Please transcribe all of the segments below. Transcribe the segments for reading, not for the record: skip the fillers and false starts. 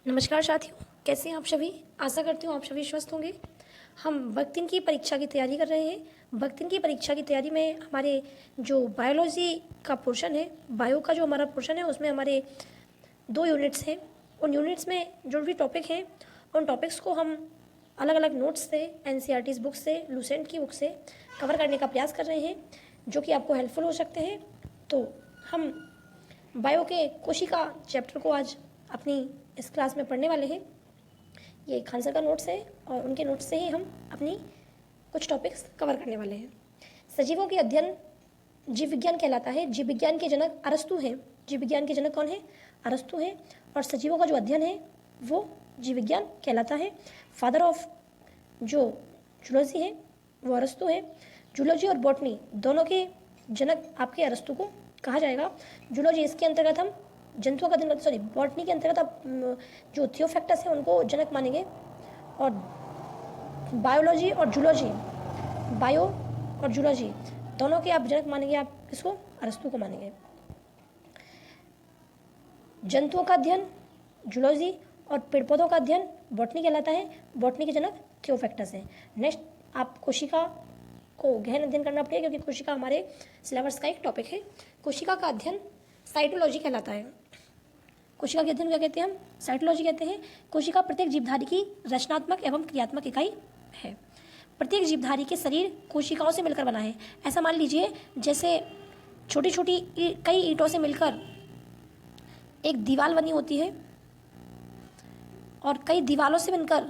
नमस्कार साथियों, कैसे हैं आप सभी। आशा करती हूँ आप सभी स्वस्थ होंगे। हम वक्त दिन की परीक्षा की तैयारी कर रहे हैं। वक्त दिन की परीक्षा की तैयारी में हमारे जो बायोलॉजी का पोर्शन है, बायो का जो हमारा पोर्शन है, उसमें हमारे 2 यूनिट्स हैं। उन यूनिट्स में जो भी टॉपिक हैं, उन टॉपिक्स को हम अलग अलग नोट्स से, एनसीईआरटी बुक से, लूसेंट की बुक से कवर करने का प्रयास कर रहे हैं, जो कि आपको हेल्पफुल हो सकते हैं। तो हम बायो के कोशिका चैप्टर को आज अपनी इस क्लास में पढ़ने वाले हैं। ये खान सर का नोट्स है और उनके नोट्स से ही हम अपनी कुछ टॉपिक्स कवर करने वाले हैं। सजीवों के अध्ययन जीव विज्ञान कहलाता है। जीव विज्ञान के जनक अरस्तु हैं। जीव विज्ञान के जनक कौन है? अरस्तु हैं। और सजीवों का जो अध्ययन है वो जीव विज्ञान कहलाता है। फादर ऑफ जो जूलॉजी है वो अरस्तु है। जूलॉजी और बॉटनी दोनों के जनक आपके अरस्तु को कहा जाएगा। जूलॉजी इसके अंतर्गत हम जंतुओं का अध्ययन, सॉरी बॉटनी के अंतर्गत आप जो थियोफैक्टस है उनको जनक मानेंगे। और बायोलॉजी और जूलॉजी, बायो और जूलॉजी दोनों के आप जनक मानेंगे। आप किसको? अरस्तु को मानेंगे। जंतुओं का अध्ययन जूलॉजी और पेड़ पौधों का अध्ययन बॉटनी कहलाता है। बॉटनी के जनक थियोफैक्टस है। नेक्स्ट आप कोशिका को गहन अध्ययन करना पड़ेगा, क्योंकि कोशिका हमारे सिलेबस का एक टॉपिक है। कोशिका का अध्ययन साइटोलॉजी कहलाता है। कोशिका के अध्ययन क्या कहते हैं हम? साइटोलॉजी कहते हैं। कोशिका प्रत्येक जीवधारी की रचनात्मक एवं क्रियात्मक इकाई है। प्रत्येक जीवधारी के शरीर कोशिकाओं से मिलकर बना है। ऐसा मान लीजिए जैसे छोटी छोटी कई ईंटों से मिलकर एक दीवार बनी होती है और कई दीवारों से मिलकर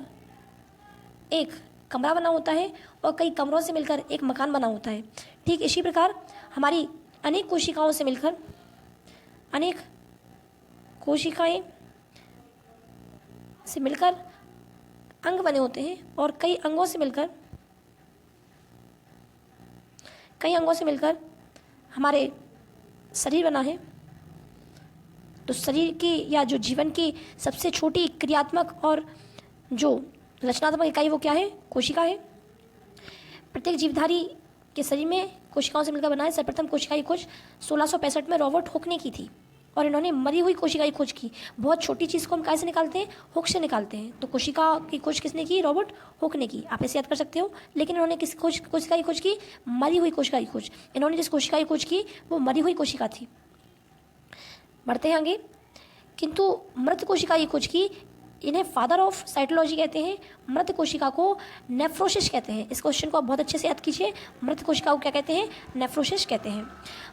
एक कमरा बना होता है और कई कमरों से मिलकर एक मकान बना होता है। ठीक इसी प्रकार हमारी अनेक कोशिकाओं से मिलकर अनेक कोशिकाएं से मिलकर अंग बने होते हैं और कई अंगों से मिलकर हमारे शरीर बना है। तो शरीर की या जो जीवन की सबसे छोटी क्रियात्मक और जो रचनात्मक इकाई वो क्या है? कोशिका है। प्रत्येक जीवधारी के शरीर में कोशिकाओं से मिलकर बना है। सर्वप्रथम कोशिका की खोज 1665 में रॉबर्ट हुक ने की थी और इन्होंने मरी हुई कोशिका की खोज की। बहुत छोटी चीज़ को हम कैसे निकालते हैं? हुक से निकालते हैं। तो कोशिका की खोज किसने की? रॉबर्ट हुक ने की। आप ऐसे याद कर सकते हो। लेकिन इन्होंने किस कोशिका की खोज की? मरी हुई कोशिका की खोज। इन्होंने जिस कोशिका की खोज की वो मरी हुई कोशिका थी। बढ़ते हैं आगे। किंतु मृत कोशिका की खोज की। इन्हें फादर ऑफ साइटोलॉजी कहते हैं। मृत कोशिका को नेफ्रोसिस कहते हैं। इस क्वेश्चन को आप बहुत अच्छे से याद कीजिए। मृत कोशिका को क्या कहते हैं? नेफ्रोसिस कहते हैं।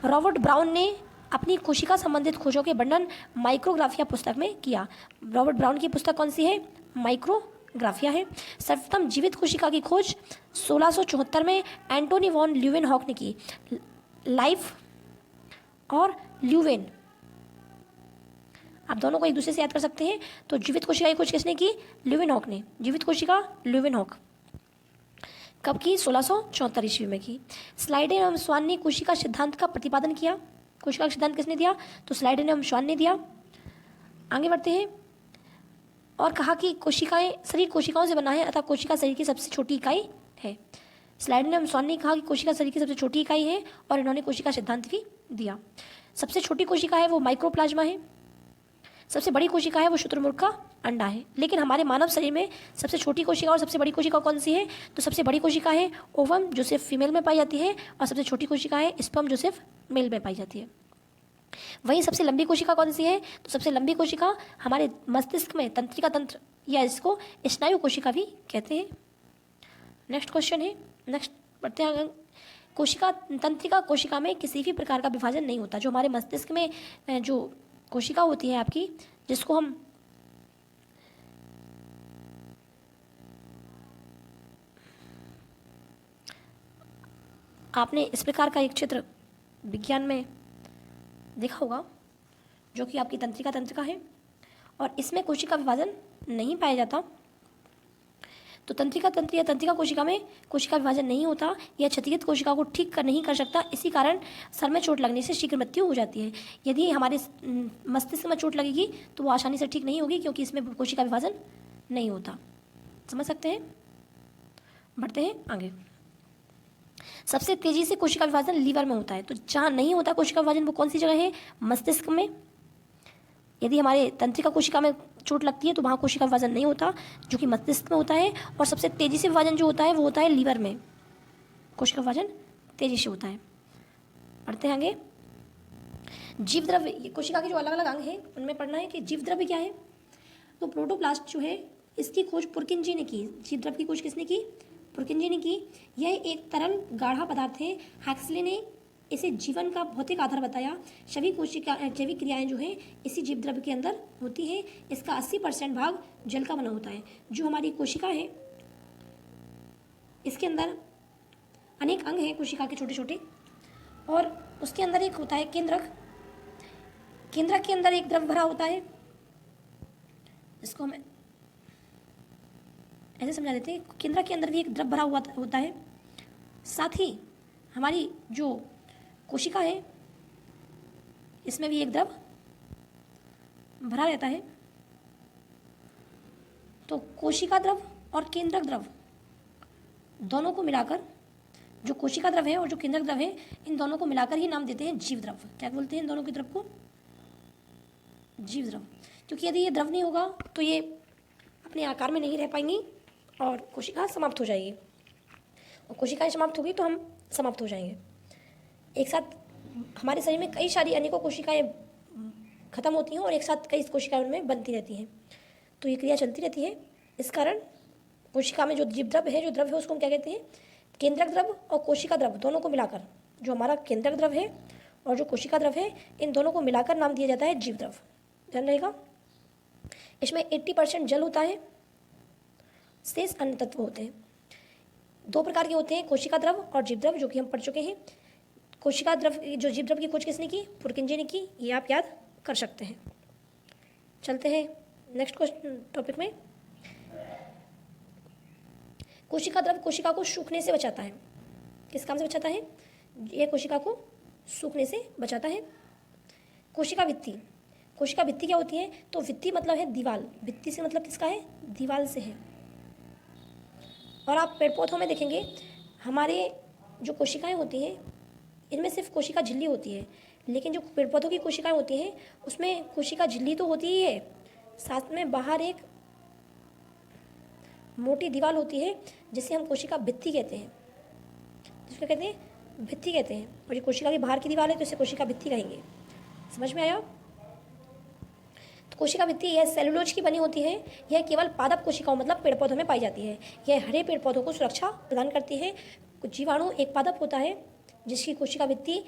रॉबर्ट ब्राउन ने अपनी कोशिका संबंधित खोजों के वर्णन माइक्रोग्राफिया पुस्तक में किया। रॉबर्ट ब्राउन की पुस्तक कौन सी है? माइक्रोग्राफिया है। सर्वप्रथम जीवित कोशिका की खोज 1674 में एंटोनी वॉन ल्यूवेनहॉक ने की। लाइफ और ल्यूवेन आप दोनों को एक दूसरे से याद कर सकते हैं। तो जीवित कोशिका की खोज किसने की? ल्यूवेनहॉक ने। जीवित कोशिका ल्यूवेनहॉक कब की? 1674 ईस्वी में की। स्लाइडेन एवं स्वान ने कोशिका सिद्धांत का प्रतिपादन किया। कोशिका का सिद्धांत किसने दिया? तो स्लाइडेन एवं स्वान ने दिया। आगे बढ़ते हैं और कहा कि कोशिकाएं शरीर कोशिकाओं से बना है, अतः कोशिका शरीर की सबसे छोटी इकाई है। स्लाइडेन एवं स्वान ने कहा कि कोशिका शरीर की सबसे छोटी इकाई है और इन्होंने कोशिका सिद्धांत भी दिया। सबसे छोटी कोशिका है वो माइक्रोप्लाज्मा है। सबसे बड़ी कोशिका है वो शुतुरमुर्ग का अंडा है। लेकिन हमारे मानव शरीर में सबसे छोटी कोशिका और सबसे बड़ी कोशिका कौन सी है? तो सबसे बड़ी कोशिका है ओवम, जो सिर्फ फीमेल में पाई जाती है, और सबसे छोटी कोशिका है स्पर्म, जो सिर्फ मेल में पाई जाती है। वहीं सबसे लंबी कोशिका कौन सी है? तो सबसे लंबी कोशिका हमारे मस्तिष्क में तंत्रिका तंत्र या इसको स्नायु कोशिका भी कहते हैं। नेक्स्ट क्वेश्चन है। नेक्स्ट बढ़ते हैं। कोशिका तंत्रिका कोशिका में किसी भी प्रकार का विभाजन नहीं होता। जो हमारे मस्तिष्क में जो कोशिका होती है आपकी, जिसको हम आपने इस प्रकार का एक चित्र विज्ञान में देखा होगा, जो कि आपकी तंत्रिका तंत्रिका है और इसमें कोशिका विभाजन नहीं पाया जाता। तो तंत्रिका तंत्र या तंत्रिका कोशिका में कोशिका विभाजन नहीं होता। यह क्षतिग्रस्त कोशिका को ठीक नहीं कर सकता। इसी कारण सर में चोट लगने से शीघ्र मृत्यु हो जाती है। यदि हमारे मस्तिष्क में चोट लगेगी तो वो आसानी से ठीक नहीं होगी, क्योंकि इसमें कोशिका विभाजन नहीं होता। समझ सकते हैं। बढ़ते हैं आगे। सबसे तेजी से कोशिका विभाजन लीवर में होता है। तो जहाँ नहीं होता कोशिका विभाजन वो कौन सी जगह है? मस्तिष्क में। यदि हमारे तंत्रिका कोशिका में चोट लगती है तो वहाँ कोशिका विभाजन नहीं होता, जो कि मस्तिष्क में होता है। और सबसे तेज़ी से विभाजन जो होता है वो होता है लीवर में, कोशिका विभाजन तेज़ी से होता है। पढ़ते हैं आगे। जीव द्रव्य, कोशिका के जो अलग अलग अंग हैं उनमें पढ़ना है कि जीव द्रव्य क्या है। तो प्रोटोप्लास्ट जो है इसकी खोज पुरकिंजी ने की। जीव द्रव्य की खोज किसने की? पुरकिंजी ने की। यह एक तरल गाढ़ा पदार्थ है। हैक्सले ने इसे जीवन का भौतिक आधार बताया। सभी कोशिका जैविक क्रियाएं जो हैं इसी जीव द्रव्य के अंदर होती है। इसका 80% भाग जल का बना होता है। जो हमारी कोशिका है इसके अंदर अनेक अंग हैं कोशिका के छोटे छोटे, और उसके अंदर एक होता है केंद्रक। केंद्रक के अंदर एक द्रव भरा होता है, इसको हम ऐसे समझा देते हैं। केंद्रक के अंदर भी एक द्रव भरा हुआ होता है। साथ ही हमारी जो कोशिका है इसमें भी एक द्रव भरा रहता है। तो कोशिका द्रव और केंद्रक द्रव दोनों को मिलाकर, जो कोशिका द्रव है और जो केंद्रक द्रव है, इन दोनों को मिलाकर ही नाम देते हैं जीव द्रव। क्या बोलते हैं इन दोनों के द्रव को? जीव द्रव। क्योंकि यदि ये द्रव नहीं होगा तो ये अपने आकार में नहीं रह पाएंगी और कोशिका समाप्त हो जाएगी, और कोशिकाएं समाप्त होगी तो हम समाप्त हो जाएंगे। एक साथ हमारे शरीर में कई सारी अनेकों कोशिकाएं खत्म होती हैं और एक साथ कई कोशिकाएं उनमें बनती रहती हैं, तो ये क्रिया चलती रहती है। इस कारण कोशिका में जो जीव द्रव है, जो द्रव है उसको हम क्या कहते हैं? केंद्रक द्रव और कोशिका द्रव दोनों को मिलाकर, जो हमारा केंद्रक द्रव है और जो कोशिका द्रव है, इन दोनों को मिलाकर नाम दिया जाता है जीव द्रव। ध्यान रहेगा। इसमें 80% जल होता है, शेष अन्य तत्व होते हैं। दो प्रकार के होते हैं, कोशिका द्रव और जीव द्रव, जो कि हम पढ़ चुके हैं। कोशिका द्रव, जो जीव द्रव की खोज किसने की? पुरकिंजी ने की। ये आप याद कर सकते हैं। चलते हैं नेक्स्ट क्वेश्चन टॉपिक में। कोशिका द्रव कोशिका को सूखने से बचाता है। किस काम से बचाता है? ये कोशिका को सूखने से बचाता है। कोशिका भित्ति, कोशिका भित्ति क्या होती है? तो भित्ति मतलब है दीवाल, भित्ति से मतलब किसका है? दीवाल से है। और आप पेड़ पौधों में देखेंगे हमारे जो कोशिकाएं होती हैं इनमें सिर्फ कोशिका झिल्ली होती है, लेकिन जो पेड़ पौधों की कोशिकाएं होती हैं उसमें कोशिका झिल्ली तो होती ही है, साथ में बाहर एक मोटी दीवार होती है जिसे हम कोशिका भित्ति कहते हैं। जिसको कहते हैं? भित्ति कहते हैं। और ये कोशिका की बाहर की दीवार है तो इसे कोशिका भित्ति कहेंगे। समझ में आया? तो कोशिका भित्ति यह सेलुलोज की बनी होती है। यह केवल पादप कोशिकाओं मतलब पेड़ पौधों में पाई जाती है। यह हरे पेड़ पौधों को सुरक्षा प्रदान करती है। कुछ जीवाणु एक पादप होता है जिसकी कोशिका भित्ति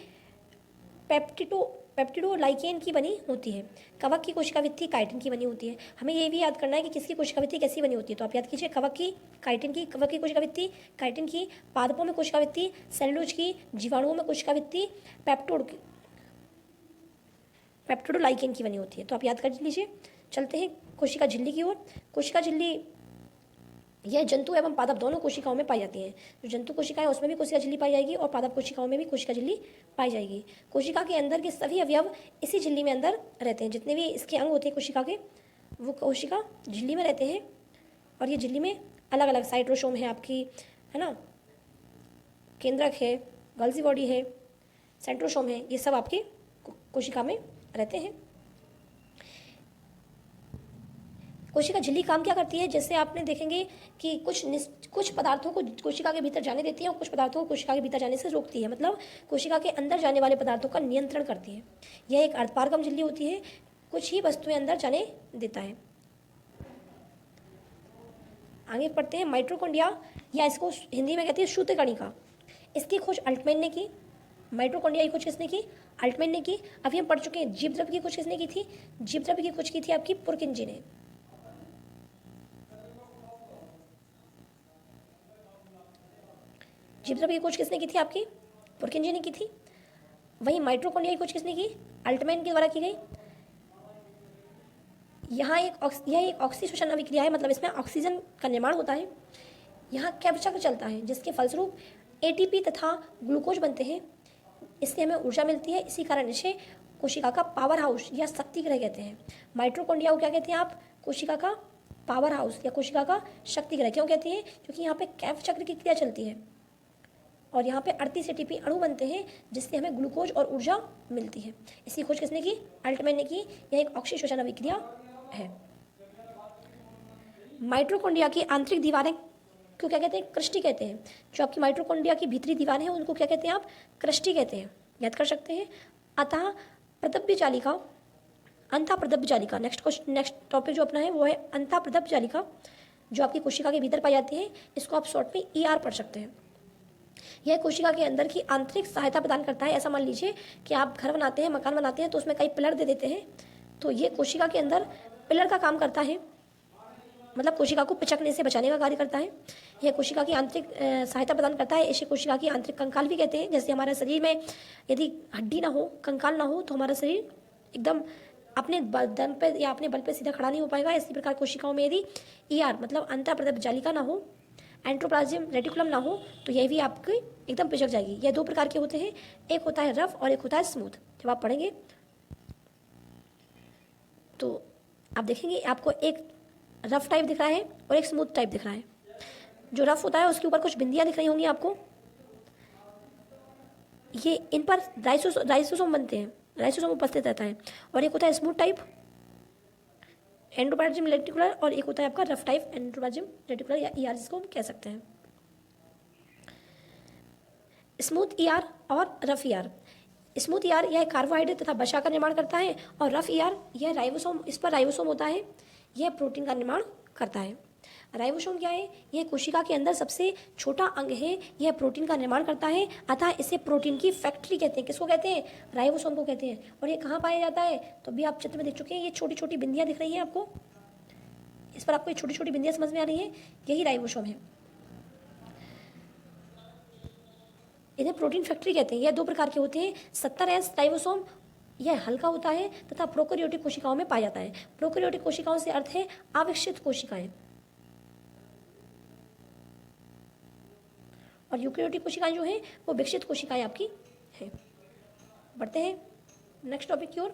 पेप्टिडोलाइकेन की बनी होती है। कवक की कोशिका भित्ति काइटिन की बनी होती है। हमें ये भी याद करना है कि किसकी कोशिका भित्ति कैसी बनी होती है। तो आप याद कीजिए, कवक की, काइटिन की, कवक की कोशिका भित्ति, काइटिन की, पादपों में कोशिका भित्ति, सेलुलोज की, जीवाणुओं में कोशिका भित्ति पेप्टिडोलाइकेन की बनी होती है। तो आप याद कर लीजिए। चलते हैं कोशिका झिल्ली की ओर। कोशिका झिल्ली यह जंतु एवं पादप दोनों कोशिकाओं में पाई जाती हैं। जो जंतु कोशिकाएं उसमें भी कोशिका झिल्ली पाई जाएगी और पादप कोशिकाओं में भी कोशिका झिल्ली पाई जाएगी। कोशिका के अंदर के सभी अवयव इसी झिल्ली में अंदर रहते हैं। जितने भी इसके अंग होते हैं कोशिका के, वो कोशिका झिल्ली में रहते हैं। और ये झिल्ली में अलग अलग साइटोसोम है आपकी, है ना, केंद्रक है, गल्जी बॉडी है, सेंट्रोसोम है, ये सब आपकी कोशिका में रहते हैं। कोशिका झिल्ली काम क्या करती है? जैसे आपने देखेंगे कि कुछ पदार्थों को कोशिका के भीतर जाने देती है और कुछ पदार्थों को कोशिका के भीतर जाने से रोकती है। मतलब कोशिका के अंदर जाने वाले पदार्थों का नियंत्रण करती है। यह एक अर्धपारगम झिल्ली होती है, कुछ ही वस्तुएं अंदर जाने देता है। आगे पढ़ते हैं माइटोकॉन्ड्रिया, या इसको हिंदी में कहते हैं सूत्रकणिका। इसकी खोज अल्टमैन ने की। माइटोकॉन्ड्रिया की खोज किसने की? अल्टमैन ने की। अभी हम पढ़ चुके हैं जीव द्रव्य की खोज किसने की थी? जीव द्रव्य की खोज की थी आपकी पुरकिंजी ने। जीव द्रव्य की खोज किसने की थी? आपकी पुरकिंजी ने की थी। वहीं माइटोकॉन्ड्रिया की खोज किसने की? अल्टमैन के द्वारा की गई। यह एक ऑक्सीशोषण अभिक्रिया है, मतलब इसमें ऑक्सीजन का निर्माण होता है। यहाँ कैब चक्र चलता है जिसके फलस्वरूप एटीपी तथा ग्लूकोज बनते हैं। इससे हमें ऊर्जा मिलती है। इसी कारण इसे कोशिका का पावर हाउस या शक्ति ग्रह कहते हैं। माइटोकॉन्ड्रिया को क्या कहते हैं आप? कोशिका का पावर हाउस या कोशिका का शक्ति ग्रह। क्यों कहते हैं? क्योंकि यहाँ पे कैब चक्र की क्रिया चलती है और यहाँ पे 38 एटीपी अणु बनते हैं जिससे हमें ग्लूकोज और ऊर्जा मिलती है। इसकी खोज किसने की? अल्टमैन ने की। यह एक ऑक्सीशोषण अभिक्रिया है। माइटोकॉन्ड्रिया की आंतरिक दीवारें को क्या कहते हैं? क्रस्टी कहते हैं। जो आपकी माइटोकॉन्ड्रिया की भीतरी दीवारें हैं उनको क्या कहते हैं? आप क्रस्टी कहते हैं। याद कर सकते हैं। अतः प्रदब्य जालिका, अंतः प्रदब्य जालिका, नेक्स्ट टॉपिक जो अपना है वो है अंतः प्रदब्य जालिका, जो आपकी कोशिका के भीतर पाई जाती है। इसको आप शॉर्ट में ER पढ़ सकते हैं। यह कोशिका के अंदर की आंतरिक सहायता प्रदान करता है। ऐसा मान लीजिए कि आप घर बनाते हैं, मकान बनाते हैं, तो उसमें कई पिलर दे देते हैं, तो ये कोशिका के अंदर पिलर का काम करता है, मतलब कोशिका को पिचकने से बचाने का कार्य करता है। यह कोशिका की आंतरिक सहायता प्रदान करता है। इसे कोशिका की आंतरिक कंकाल भी कहते हैं। जैसे हमारे शरीर में यदि हड्डी ना हो, कंकाल ना हो, तो हमारा शरीर एकदम अपने दम पे या अपने बल पे सीधा खड़ा नहीं हो पाएगा। इसी प्रकार कोशिकाओं में यदि ER मतलब अंतः प्रदब्य जालिका ना हो, एंट्रोप्लाज्म रेटिकुलम ना हो, तो यह भी आपकी एकदम पिचक जाएगी। यह दो प्रकार के होते हैं, एक होता है रफ और एक होता है स्मूथ। जब आप पढ़ेंगे तो आप देखेंगे आपको एक रफ टाइप दिख रहा है और एक स्मूथ टाइप दिख रहा है। जो रफ होता है उसके ऊपर कुछ बिंदियां दिख रही होंगी आपको, ये इन पर राइसोसोम बनते हैं, राइसोसोम उपस्थित रहता है। और एक होता है स्मूथ टाइप एंडोप्लाज्म रेटिकुलर, और एक होता है आपका रफ टाइप एंडोप्लाज्म रेटिकुलर या ER जिसको हम कह सकते हैं। स्मूथ ER और रफ ER। स्मूथ ER यह कार्बोहाइड्रेट तथा वसा का निर्माण करता है, और रफ ER यह राइबोसोम, इस पर राइबोसोम होता है, यह प्रोटीन का निर्माण करता है। राइबोसोम क्या है? यह कोशिका के अंदर सबसे छोटा अंग है, यह प्रोटीन का निर्माण करता है, अतः इसे प्रोटीन की फैक्ट्री कहते हैं। किसको कहते हैं? राइबोसोम को कहते हैं। और ये कहाँ पाया जाता है? तो अभी आप चित्र में देख चुके हैं, ये छोटी छोटी बिंदियां दिख रही हैं आपको, इस पर आपको ये छोटी छोटी बिंदियां समझ में आ रही हैं, यही राइबोसोम है। इन्हें प्रोटीन फैक्ट्री कहते हैं। यह दो प्रकार के होते हैं, 70S राइबोसोम, यह हल्का होता है तथा प्रोकैरियोटिक कोशिकाओं में पाया जाता है। प्रोकैरियोटिक कोशिकाओं से अर्थ है अविकसित कोशिकाएं, और यूकैरियोटिक कोशिकाएं जो हैं वो विकसित कोशिकाएं आपकी हैं। बढ़ते हैं नेक्स्ट टॉपिक की ओर।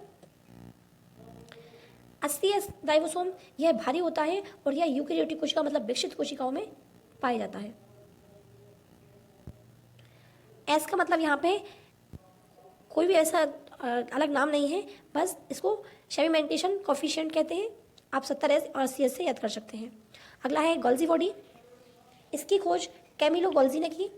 80S राइबोसोम, यह भारी होता है और यह यूकैरियोटिक कोशिका मतलब विकसित कोशिकाओं में पाया जाता है। एस का मतलब यहाँ पे कोई भी ऐसा अलग नाम नहीं है, बस इसको सेडिमेंटेशन कोफिशिएंट कहते हैं। आप 70S और 80S से याद कर सकते हैं। अगला है गोल्जी बॉडी। इसकी खोज कैमिलो गोल्जी ने की।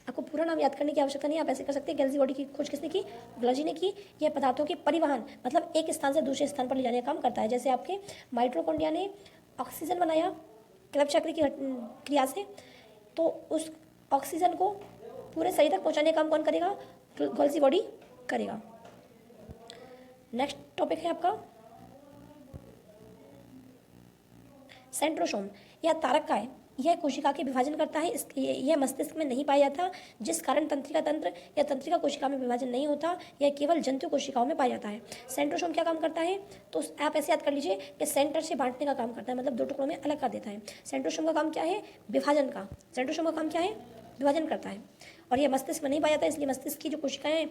आपको पूरा नाम याद करने की आवश्यकता नहीं, आप ऐसे कर सकते हैं। गोल्जी बॉडी की खोज किसने की? गोल्जी ने की। यह पदार्थों के परिवहन मतलब एक स्थान से दूसरे स्थान पर ले जाने का काम करता है। जैसे आपके माइटोकॉन्ड्रिया ने ऑक्सीजन बनाया क्रेब्स चक्र की क्रिया से, तो उस ऑक्सीजन को पूरे शरीर तक पहुंचाने का काम कौन करेगा? गोल्जी बॉडी करेगा। नेक्स्ट टॉपिक है आपका सेंट्रोसोम। यह तारक का है, यह कोशिका के विभाजन करता है। यह मस्तिष्क में नहीं पाया जाता, जिस कारण तंत्रिका तंत्र या तंत्रिका कोशिका में विभाजन नहीं होता, यह केवल जंतु कोशिकाओं में पाया जाता है। सेंट्रोसोम क्या काम करता है? तो आप ऐसे याद कर लीजिए कि सेंटर से बांटने का काम करता है, मतलब दो टुकड़ों में अलग कर देता है। सेंट्रोसोम का काम क्या है? विभाजन का। सेंट्रोसोम का काम क्या है? विभाजन करता है। और यह मस्तिष्क में नहीं पाया जाता, इसलिए मस्तिष्क की जो कोशिकाएं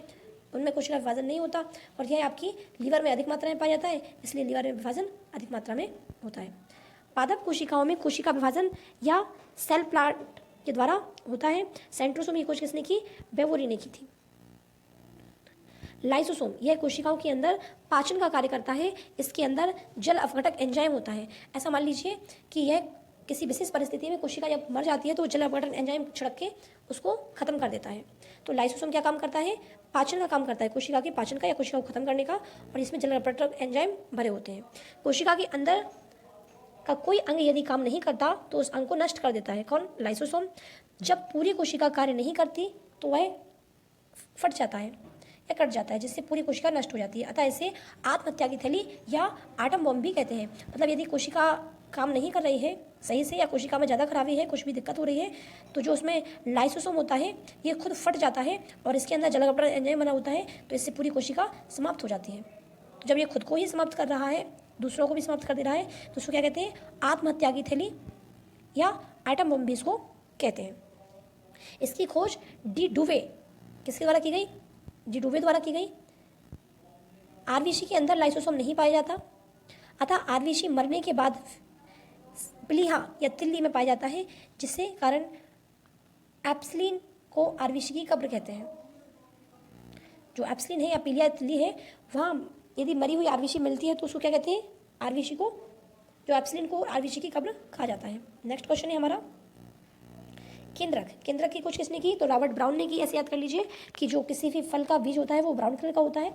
उनमें कोशिका विभाजन नहीं होता। और यह आपकी लीवर में अधिक मात्रा में पाया जाता है, इसलिए लीवर में विभाजन अधिक मात्रा में होता है। पादप कोशिकाओं में कोशिका विभाजन या सेल प्लांट के द्वारा होता है। सेंट्रोसोम की खोज किसने की? बेवोरी ने की थी। लाइसोसोम, यह कोशिकाओं के अंदर पाचन का कार्य करता है। इसके अंदर जल अपघटक एंजाइम होता है। ऐसा मान लीजिए कि यह किसी विशेष परिस्थिति में कोशिका जब मर जाती है तो जल अपघटन एंजाइम छिड़क के उसको खत्म कर देता है। तो लाइसोसोम क्या काम करता है? पाचन का काम करता है, कोशिका के पाचन का या कोशिका को खत्म करने का, और इसमें जल अपघटक एंजाइम भरे होते हैं। कोशिका के अंदर का कोई अंग यदि काम नहीं करता तो उस अंग को नष्ट कर देता है। कौन? लाइसोसोम। जब पूरी कोशिका कार्य नहीं करती तो वह फट जाता है या कट जाता है, जिससे पूरी कोशिका नष्ट हो जाती है। अतः इसे आत्महत्या की थैली या आटम बम भी कहते हैं। मतलब यदि कोशिका काम नहीं कर रही है सही से, या कोशिका में ज़्यादा खराबी है, कुछ भी दिक्कत हो रही है, तो जो उसमें लाइसोसोम होता है ये खुद फट जाता है और इसके अंदर जल अपघटन एंजाइम बना होता है, तो इससे पूरी कोशिका समाप्त हो जाती है। जब ये खुद को ही समाप्त कर रहा है, दूसरों को भी समाप्त कर दे रहा है, तो उसको क्या कहते हैं? आत्महत्या की थैली या आटम बम भी इसको कहते हैं। इसकी खोज डी डुवे किसके द्वारा की गई? डी डुवे द्वारा की गई। आरबीसी के अंदर लाइसोसोम नहीं पाया जाता, अतः आरबीसी मरने के बाद प्लीहा या तिल्ली में पाया जाता है, जिससे कारण एप्सिलिन को आरबीसी की कब्र कहते हैं। जो एप्सिलिन है या पीलिया तिल्ली है, वहाँ यदि मरी हुई आरबीसी मिलती है तो उसको क्या कहते हैं? आरबीसी को जो एप्सिलिन को आरबीसी की कब्र कहा जाता है। नेक्स्ट क्वेश्चन है हमारा केंद्रक। केंद्रक की खोज किसने की? तो रॉबर्ट ब्राउन ने की। ऐसे याद कर लीजिए कि जो किसी भी फल का बीज होता है वो ब्राउन कलर का होता है,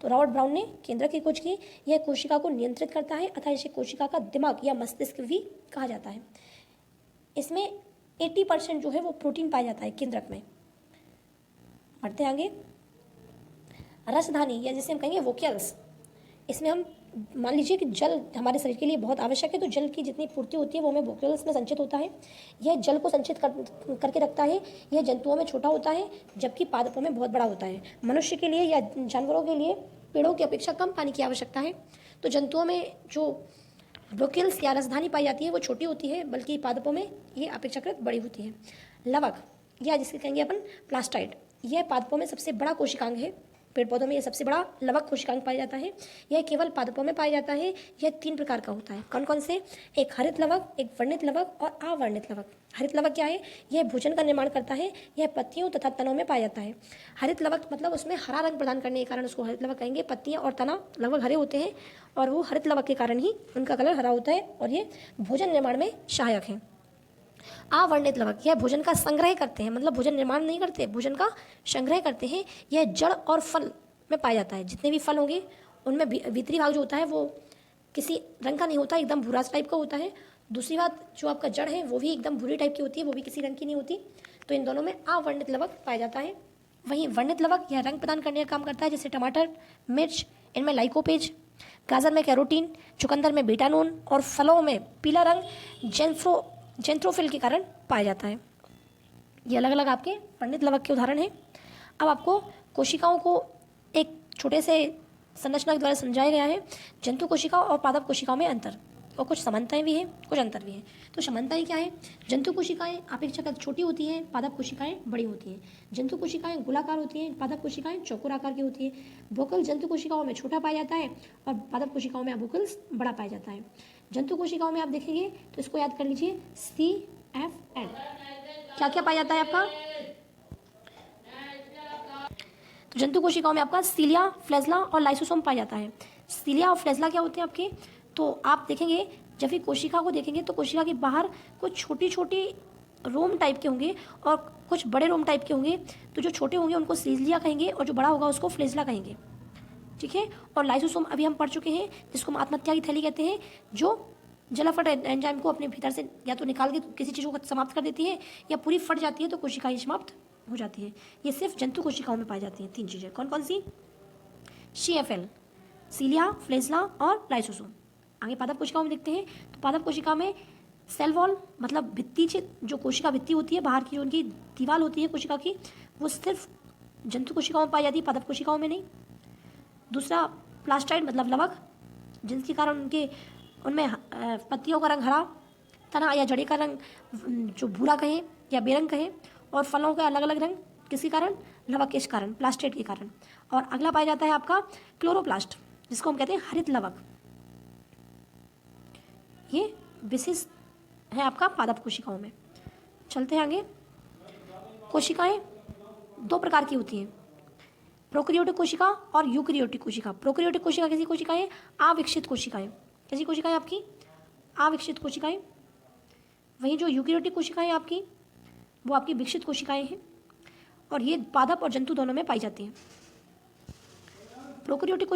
तो रॉबर्ट ब्राउन ने केंद्रक की खोज की। यह कोशिका को नियंत्रित करता है, अतः इसे कोशिका का दिमाग या मस्तिष्क भी कहा जाता है। इसमें 80% जो है वो प्रोटीन पाया जाता है केंद्रक में। बढ़ते हैं आगे। रसधानी या जिसे हम कहेंगे वोक्यल्स, इसमें हम मान लीजिए कि जल हमारे शरीर के लिए बहुत आवश्यक है, तो जल की जितनी पूर्ति होती है वो हमें वोक्यूल्स में संचित होता है। यह जल को संचित करके रखता है। यह जंतुओं में छोटा होता है जबकि पादपों में बहुत बड़ा होता है। मनुष्य के लिए या जानवरों के लिए पेड़ों की अपेक्षा कम पानी की आवश्यकता है। तो जंतुओं में जो वोक्यूल्स या रसधानी पाई जाती है वो छोटी होती है, बल्कि पादपों में ये अपेक्षाकृत बड़ी होती है। लवक या जिसे कहेंगे अपन प्लास्टाइड, यह पादपों में सबसे बड़ा कोशिकांग है। पेड़ पौधों में यह सबसे बड़ा लवक कोशिकांग पाया जाता है। यह केवल पादपों में पाया जाता है। यह 3 प्रकार का होता है। कौन कौन से? एक हरित लवक, एक वर्णित लवक और अवर्णित लवक। हरित लवक क्या है? यह भोजन का निर्माण करता है। यह पत्तियों तथा तनों में पाया जाता है। हरित लवक मतलब उसमें हरा रंग प्रदान करने के कारण उसको हरित लवक कहेंगे। पत्तियां और तना लगभग हरे होते हैं और वो हरित लवक के कारण ही उनका कलर हरा होता है और ये भोजन निर्माण में सहायक है। अवर्णित लवक, यह भोजन का संग्रह करते हैं, मतलब भोजन निर्माण नहीं करते, भोजन का संग्रह करते हैं। यह जड़ और फल में पाया जाता है। जितने भी फल होंगे उनमें भीतरी भाग जो होता है वो किसी रंग का नहीं होता, एकदम भूरा टाइप का होता है। दूसरी बात, जो आपका जड़ है वो भी एकदम भूरी टाइप की होती है, वो भी किसी रंग की नहीं होती। तो इन दोनों में अवर्णित लवक पाया जाता है। वहीं वर्णित लवक यह रंग प्रदान करने का काम करता है, जैसे टमाटर, मिर्च, इनमें लाइकोपेज, गाजर में कैरोटीन, चुकंदर में बीटानून और फलों में पीला रंग जेंथ्रोफिल के कारण पाया जाता है। ये अलग अलग आपके वर्णित लवक के उदाहरण हैं। अब आपको कोशिकाओं को एक छोटे से संरचना के द्वारा समझाया गया है। जंतु कोशिकाओं और पादप कोशिकाओं में अंतर, और कुछ समानताएं भी हैं, कुछ अंतर भी हैं। तो समानताएं क्या है? जंतु कोशिकाएं अपेक्षाकृत छोटी होती हैं, पादप कोशिकाएं बड़ी होती हैं। जंतु कोशिकाएं गोलाकार होती हैं, पादप कोशिकाएं चौकोर आकार की होती है। वोकल जंतु कोशिकाओं में छोटा पाया जाता है और पादप कोशिकाओं में वोकल्स बड़ा पाया जाता है। जंतु कोशिकाओं में आप देखेंगे तो इसको याद कर लीजिए, CFN। क्या क्या पाया जाता है आपका? तो जंतु कोशिकाओं में आपका सीलिया, फ्लैजला और लाइसोसोम पाया जाता है। सीलिया और फ्लैजला क्या होते हैं आपके? तो आप देखेंगे, जब भी कोशिका को देखेंगे तो कोशिका के बाहर कुछ छोटी छोटी रोम टाइप के होंगे और कुछ बड़े रोम टाइप के होंगे। तो जो छोटे होंगे उनको सीलिया कहेंगे और जो बड़ा होगा उसको फ्लैजला कहेंगे। ठीक है। और लाइसोसोम अभी हम पढ़ चुके हैं, जिसको हम आत्महत्या की थैली कहते हैं, जो जलाफट एंजाइम को अपने भीतर से या तो निकाल के किसी चीज़ को समाप्त कर देती है या पूरी फट जाती है तो कोशिका ही समाप्त हो जाती है। ये सिर्फ जंतु कोशिकाओं में पाई जाती हैं 3 चीज़ें। कौन कौन सी? CFL, सीलिया, फ्लैजला और लाइसोसोम। आगे पादप कोशिकाओं में देखते हैं। तो पादप कोशिका में सेल वॉल मतलब भित्ति, जो कोशिका भित्ति होती है, बाहर की जो उनकी दीवार होती है कोशिका की, वो सिर्फ जंतु कोशिकाओं में पाई जाती है, पादप कोशिकाओं में नहीं। दूसरा प्लास्टाइड मतलब लवक, जिनके कारण उनमें पत्तियों का रंग हरा, तना या जड़े का रंग जो भूरा कहें या बेरंग कहें, और फलों का अलग अलग रंग, किसके कारण? लवक के कारण, प्लास्टाइड के कारण। और अगला पाया जाता है आपका क्लोरोप्लास्ट, जिसको हम कहते हैं हरित लवक। ये विशेष है आपका पादप कोशिकाओं में। चलते हैं आगे। कोशिकाएं 2 प्रकार की होती हैं, प्रोकैरियोटिक कोशिका और यूकैरियोटिक कोशिका। प्रोकैरियोटिक कोशिका कैसी कोशिकाएं? अविकसित कोशिकाएं। कैसी कोशिकाएं आपकी? अविकसित कोशिकाएं। वहीं जो यूकैरियोटिक कोशिकाएं आपकी, वो आपकी विकसित कोशिकाएं हैं और ये पादप और जंतु दोनों में पाई जाती हैं। प्रोकैरियोटिक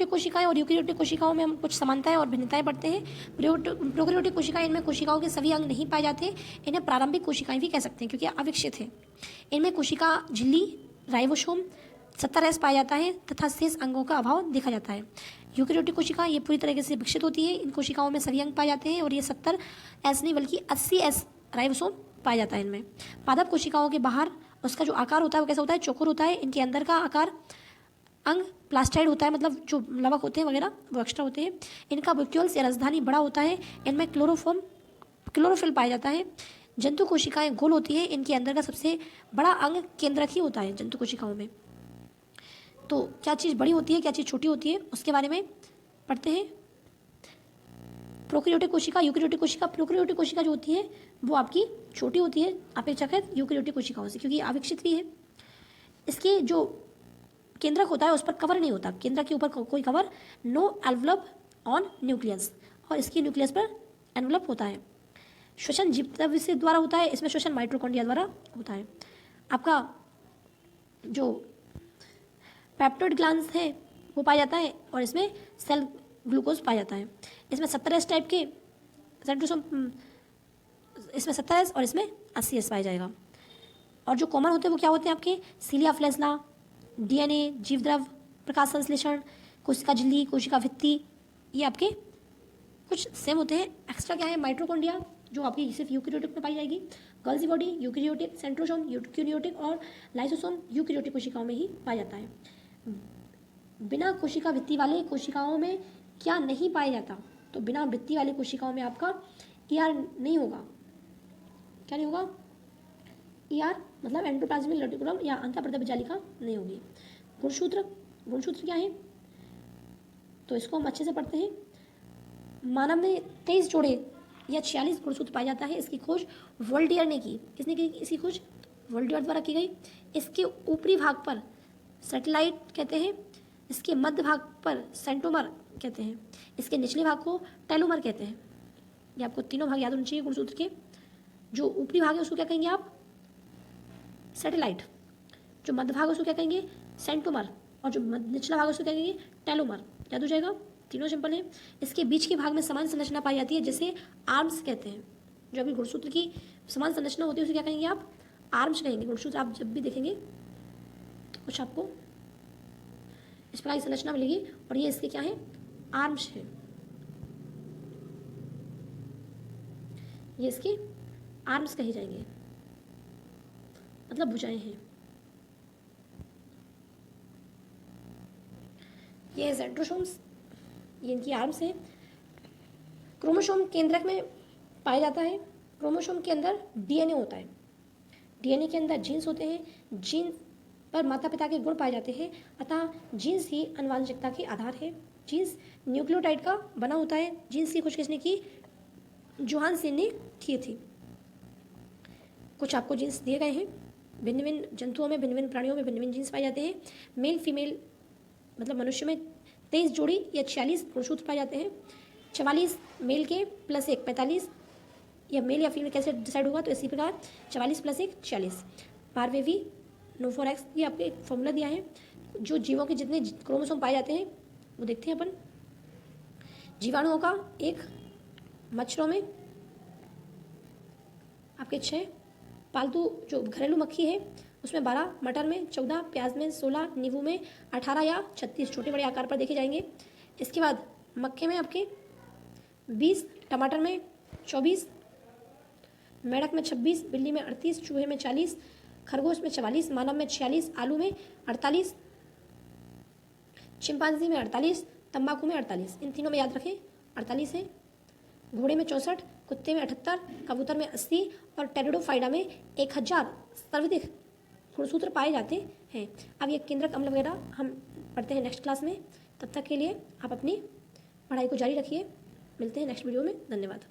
कोशिकाएं और यूकैरियोटिक कोशिकाओं में हम कुछ समानताएं और भिन्नताएं पढ़ते हैं। प्रोकैरियोटिक कोशिकाएं, इनमें कोशिकाओं के सभी अंग नहीं पाए जाते। इन्हें प्रारंभिक कोशिकाएं भी कह सकते हैं क्योंकि अविकसित है। इनमें कोशिका झिल्ली, राइबोसोम, 70S पाया जाता है तथा शेष अंगों का अभाव देखा जाता है। यूकैरियोटिक कोशिका ये पूरी तरीके से विकसित होती है। इन कोशिकाओं में सभी अंग पाए जाते हैं और ये 70S नहीं बल्कि 80S राइबोसोम पाया जाता है इनमें। पादप कोशिकाओं के बाहर उसका जो आकार होता है वो कैसा होता है? चौकोर होता है। इनके अंदर का आकार अंग प्लास्टाइड होता है, मतलब जो लवक होते हैं वगैरह वो एक्स्ट्रा होते हैं। इनका वोक्यूल्स या रसधानी बड़ा होता है। इनमें क्लोरोफिल पाया जाता है। जंतु कोशिकाएं गोल होती है। इनके अंदर का सबसे बड़ा अंग केंद्रक ही होता है जंतु कोशिकाओं में। तो क्या चीज़ बड़ी होती है, क्या चीज़ छोटी होती है, उसके बारे में पढ़ते हैं। प्रोकैरियोटिक कोशिका, यूकैरियोटिक कोशिका। प्रोकैरियोटिक कोशिका जो होती है वो आपकी छोटी होती है अपेक्षाकृत यूकैरियोटिक कोशिकाओं से, क्योंकि अविकसित भी है। इसके जो केंद्रक होता है उस पर कवर नहीं होता, केंद्रक के ऊपर कोई cover, no envelope on nucleus, और इसकी न्यूक्लियस पर एनवलप होता है। श्वसन जीवद्रव्य से द्वारा होता है, इसमें श्वसन माइटोकॉन्ड्रिया द्वारा होता है। आपका जो पेप्टोइड ग्लैंड्स है वो पाया जाता है, और इसमें सेल ग्लूकोज पाया जाता है। इसमें 70S टाइप के सेंट्रोसोम, इसमें 70S और इसमें 80S पाया जाएगा। और जो कॉमन होते हैं वो क्या होते हैं आपके, सीलिया फ्लेजला, डीएनए, जीवद्रव्य, प्रकाश संश्लेषण, कोशिका झिल्ली, कोशिका भित्ति, ये आपके कुछ सेम होते हैं। एक्स्ट्रा क्या है, माइटोकॉन्ड्रिया जो आपकी सिर्फ यूकेरियोटिक में पाई जाएगी, girls body eukaryotic, centrosome eukaryotic और लाइसोसोम यूकेरियोटिक कोशिकाओं में ही पाया जाता है। बिना कोशिका भित्ति वाले कोशिकाओं में क्या नहीं पाया जाता, तो बिना भित्ति वाली कोशिकाओं में आपका ER नहीं होगा। क्या नहीं होगा, ER मतलब एंडोप्लाज्मिक रेटिकुलम या अंतःप्रदत्त जालिका नहीं होगी। गुणसूत्र, गुणसूत्र क्या है, तो इसको हम अच्छे से पढ़ते हैं। मानव में 23 जोड़े या 46 गुणसूत्र पाया जाता है। इसकी खोज वोल्टियर ने की। किसने की इसकी खोज, वोल्टियर द्वारा की गई। इसके ऊपरी भाग पर सैटेलाइट कहते हैं, इसके मध्य भाग पर सेंट्रोमर कहते हैं, इसके निचले भाग को टेलोमर कहते हैं। ये आपको तीनों भाग याद होने चाहिए गुणसूत्र के। जो ऊपरी भाग है उसको क्या कहेंगे आप, सैटेलाइट, जो मध्य भाग है उसको क्या कहेंगे, सेंट्रोमर, और जो निचला भाग है उसको क्या कहेंगे, टेलोमर। याद हो जाएगा, तीनों सिंपल है। इसके बीच के भाग में समान संरचना पाई जाती है जिसे आर्म्स कहते हैं। जो अभी गुणसूत्र की समान संरचना होती है उसे क्या कहेंगे आप, आर्म्स कहेंगे। गुणसूत्र आप जब भी देखेंगे तो कुछ आपको इस प्रकार की संरचना मिलेगी, और ये इसके क्या है, आर्म्स है। ये इसके आर्म्स कहे जाएंगे, मतलब भुजाएं हैं। ये सेंट्रोसोम्स, ये इनकी आर्म्स है। क्रोमोसोम केंद्रक में पाया जाता है। क्रोमोसोम के अंदर डीएनए होता है, डीएनए के अंदर जीन्स होते हैं, जीन्स पर माता पिता के गुण पाए जाते हैं, अतः जीन्स ही आनुवंशिकता के आधार है। जीन्स न्यूक्लियोटाइड का बना होता है। जीन्स की खोज किसने की, जोहानसन ने की थी। कुछ आपको जीन्स दिए गए हैं। भिन्न भिन्न जंतुओं में, भिन्न भिन्न प्राणियों में भिन्न भिन्न जीन्स पाए जाते हैं। मेल फीमेल मतलब मनुष्य में 23 जोड़ी या 46 गुणसूत्र पाए जाते हैं। 44 मेल के प्लस 1 45, या मेल या फीमेल कैसे डिसाइड होगा, तो इसी प्रकार 44 प्लस 1 46। पारवेवी नोफोरेक्स, ये आपको एक फॉर्मूला दिया है। जो जीवों के जितने क्रोमोसोम पाए जाते हैं वो देखते हैं अपन। जीवाणुओं का 1, मच्छरों में आपके 6, पालतू जो घरेलू मक्खी है उसमें 12, मटर में 14, प्याज में 16, नींबू में 18 या 36 छोटे बड़े आकार पर देखे जाएंगे। इसके बाद मक्के में आपके 20, टमाटर में 24, मेढक में 26, बिल्ली में 38, चूहे में 40, खरगोश में 44, मानव में 46, आलू में 48, चिंपांजी में 48, तंबाकू में 48। इन तीनों में याद रखें 48 है। घोड़े में 64, कुत्ते में 78, कबूतर में 80 और टेरिडोफाइडा में 1000 सर्वाधिक गुणसूत्र पाए जाते हैं। अब ये केंद्रक अम्ल वगैरह हम पढ़ते हैं नेक्स्ट क्लास में। तब तक के लिए आप अपनी पढ़ाई को जारी रखिए। मिलते हैं नेक्स्ट वीडियो में। धन्यवाद।